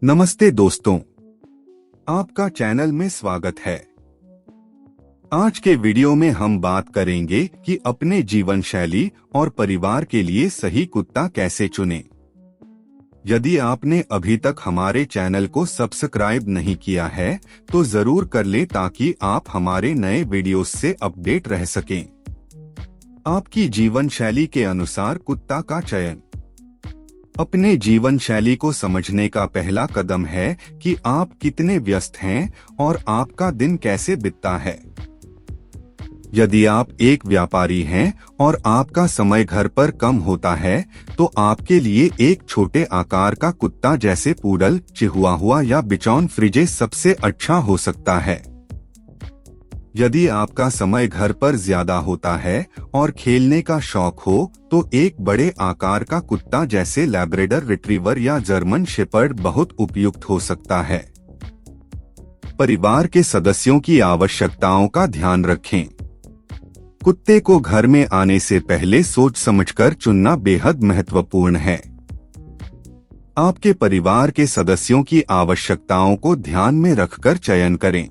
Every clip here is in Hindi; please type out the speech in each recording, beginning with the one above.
नमस्ते दोस्तों, आपका चैनल में स्वागत है। आज के वीडियो में हम बात करेंगे कि अपने जीवन शैली और परिवार के लिए सही कुत्ता कैसे चुनें। यदि आपने अभी तक हमारे चैनल को सब्सक्राइब नहीं किया है तो जरूर कर लें ताकि आप हमारे नए वीडियोस से अपडेट रह सकें। आपकी जीवन शैली के अनुसार कुत्ता का चयन। अपने जीवन शैली को समझने का पहला कदम है कि आप कितने व्यस्त हैं और आपका दिन कैसे बीतता है। यदि आप एक व्यापारी हैं और आपका समय घर पर कम होता है तो आपके लिए एक छोटे आकार का कुत्ता जैसे पूडल, चिहुआहुआ या बिचौन फ्रिजे सबसे अच्छा हो सकता है। यदि आपका समय घर पर ज्यादा होता है और खेलने का शौक हो तो एक बड़े आकार का कुत्ता जैसे लैब्राडोर रिट्रीवर या जर्मन शेपर्ड बहुत उपयुक्त हो सकता है। परिवार के सदस्यों की आवश्यकताओं का ध्यान रखें। कुत्ते को घर में आने से पहले सोच समझकर चुनना बेहद महत्वपूर्ण है। आपके परिवार के सदस्यों की आवश्यकताओं को ध्यान में रखकर चयन करें।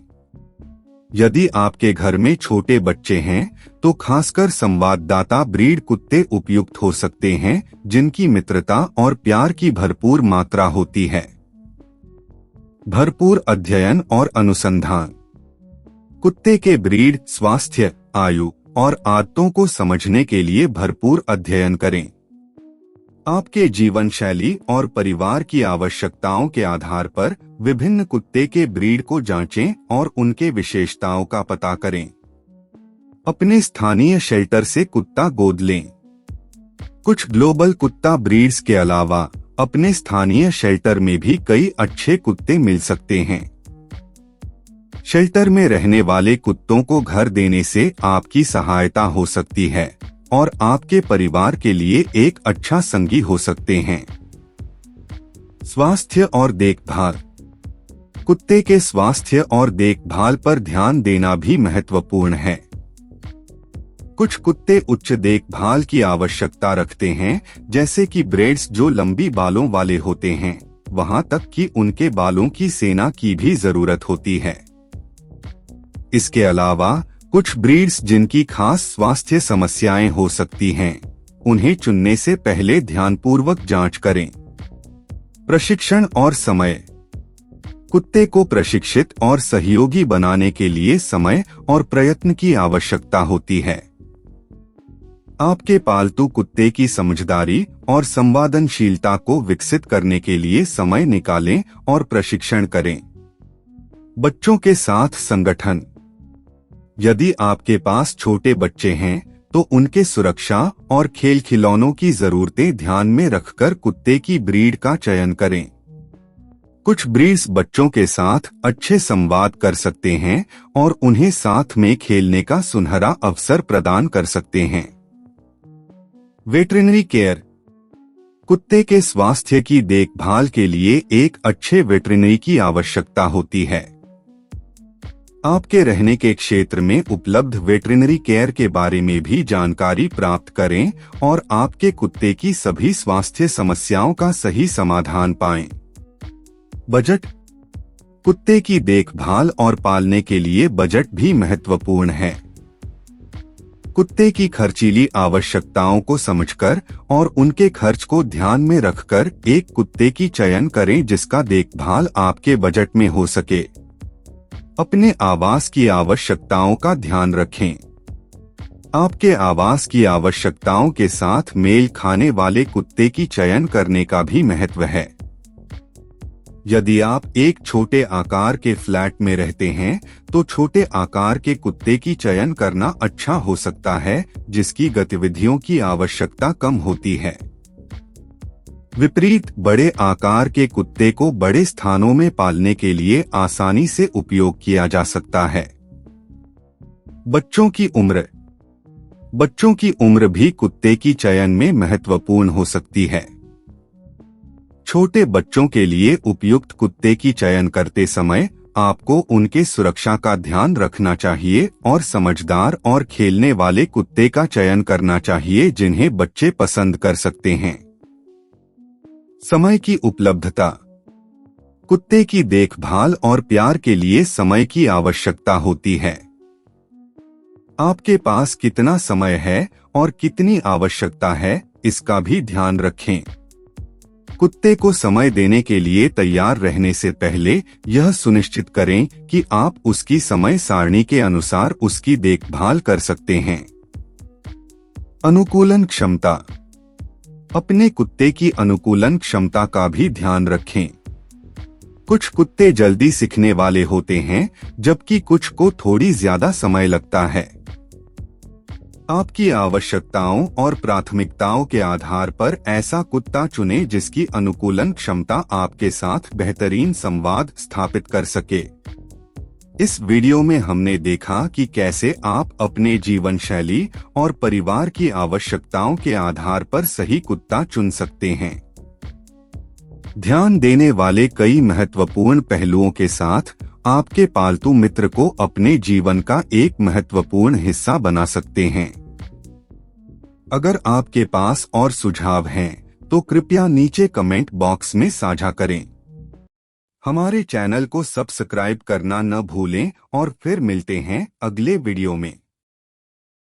यदि आपके घर में छोटे बच्चे हैं तो खासकर संवाददाता ब्रीड कुत्ते उपयुक्त हो सकते हैं जिनकी मित्रता और प्यार की भरपूर मात्रा होती है। भरपूर अध्ययन और अनुसंधान। कुत्ते के ब्रीड, स्वास्थ्य, आयु और आदतों को समझने के लिए भरपूर अध्ययन करें। आपके जीवन शैली और परिवार की आवश्यकताओं के आधार पर विभिन्न कुत्ते के ब्रीड को जांचें और उनके विशेषताओं का पता करें। अपने स्थानीय शेल्टर से कुत्ता गोद लें। कुछ ग्लोबल कुत्ता ब्रीड्स के अलावा अपने स्थानीय शेल्टर में भी कई अच्छे कुत्ते मिल सकते हैं। शेल्टर में रहने वाले कुत्तों को घर देने से आपकी सहायता हो सकती है और आपके परिवार के लिए एक अच्छा संगी हो सकते हैं। स्वास्थ्य और देखभाल। कुत्ते के स्वास्थ्य और देखभाल पर ध्यान देना भी महत्वपूर्ण है। कुछ कुत्ते उच्च देखभाल की आवश्यकता रखते हैं, जैसे कि ब्रेड्स जो लंबी बालों वाले होते हैं, वहां तक कि उनके बालों की सेना की भी जरूरत होती है। इसके अलावा कुछ ब्रीड्स जिनकी खास स्वास्थ्य समस्याएं हो सकती हैं, उन्हें चुनने से पहले ध्यानपूर्वक जांच करें। प्रशिक्षण और समय। कुत्ते को प्रशिक्षित और सहयोगी बनाने के लिए समय और प्रयत्न की आवश्यकता होती है। आपके पालतू कुत्ते की समझदारी और संवादनशीलता को विकसित करने के लिए समय निकालें और प्रशिक्षण करें। बच्चों के साथ संगठन। यदि आपके पास छोटे बच्चे हैं तो उनके सुरक्षा और खेल खिलौनों की जरूरतें ध्यान में रखकर कुत्ते की ब्रीड का चयन करें। कुछ ब्रीड्स बच्चों के साथ अच्छे संवाद कर सकते हैं और उन्हें साथ में खेलने का सुनहरा अवसर प्रदान कर सकते हैं। Veterinary care. कुत्ते के स्वास्थ्य की देखभाल के लिए एक अच्छे वेटरिनरी की आवश्यकता होती है। आपके रहने के क्षेत्र में उपलब्ध वेटरिनरी केयर के बारे में भी जानकारी प्राप्त करें और आपके कुत्ते की सभी स्वास्थ्य समस्याओं का सही समाधान पाएं। बजट। कुत्ते की देखभाल और पालने के लिए बजट भी महत्वपूर्ण है। कुत्ते की खर्चीली आवश्यकताओं को समझकर और उनके खर्च को ध्यान में रखकर एक कुत्ते की चयन करें जिसका देखभाल आपके बजट में हो सके। अपने आवास की आवश्यकताओं का ध्यान रखें। आपके आवास की आवश्यकताओं के साथ मेल खाने वाले कुत्ते की चयन करने का भी महत्व है। यदि आप एक छोटे आकार के फ्लैट में रहते हैं तो छोटे आकार के कुत्ते की चयन करना अच्छा हो सकता है जिसकी गतिविधियों की आवश्यकता कम होती है। विपरीत, बड़े आकार के कुत्ते को बड़े स्थानों में पालने के लिए आसानी से उपयोग किया जा सकता है। बच्चों की उम्र। बच्चों की उम्र भी कुत्ते की चयन में महत्वपूर्ण हो सकती है। छोटे बच्चों के लिए उपयुक्त कुत्ते की चयन करते समय आपको उनके सुरक्षा का ध्यान रखना चाहिए और समझदार और खेलने वाले कुत्ते का चयन करना चाहिए जिन्हें बच्चे पसंद कर सकते हैं। समय की उपलब्धता। कुत्ते की देखभाल और प्यार के लिए समय की आवश्यकता होती है। आपके पास कितना समय है और कितनी आवश्यकता है, इसका भी ध्यान रखें। कुत्ते को समय देने के लिए तैयार रहने से पहले यह सुनिश्चित करें कि आप उसकी समय सारणी के अनुसार उसकी देखभाल कर सकते हैं। अनुकूलन क्षमता। अपने कुत्ते की अनुकूलन क्षमता का भी ध्यान रखें। कुछ कुत्ते जल्दी सीखने वाले होते हैं, जबकि कुछ को थोड़ी ज्यादा समय लगता है। आपकी आवश्यकताओं और प्राथमिकताओं के आधार पर ऐसा कुत्ता चुनें जिसकी अनुकूलन क्षमता आपके साथ बेहतरीन संवाद स्थापित कर सके। इस वीडियो में हमने देखा कि कैसे आप अपने जीवन शैली और परिवार की आवश्यकताओं के आधार पर सही कुत्ता चुन सकते हैं। ध्यान देने वाले कई महत्वपूर्ण पहलुओं के साथ आपके पालतू मित्र को अपने जीवन का एक महत्वपूर्ण हिस्सा बना सकते हैं। अगर आपके पास और सुझाव हैं, तो कृपया नीचे कमेंट बॉक्स में साझा करें। हमारे चैनल को सब्सक्राइब करना न भूलें और फिर मिलते हैं अगले वीडियो में।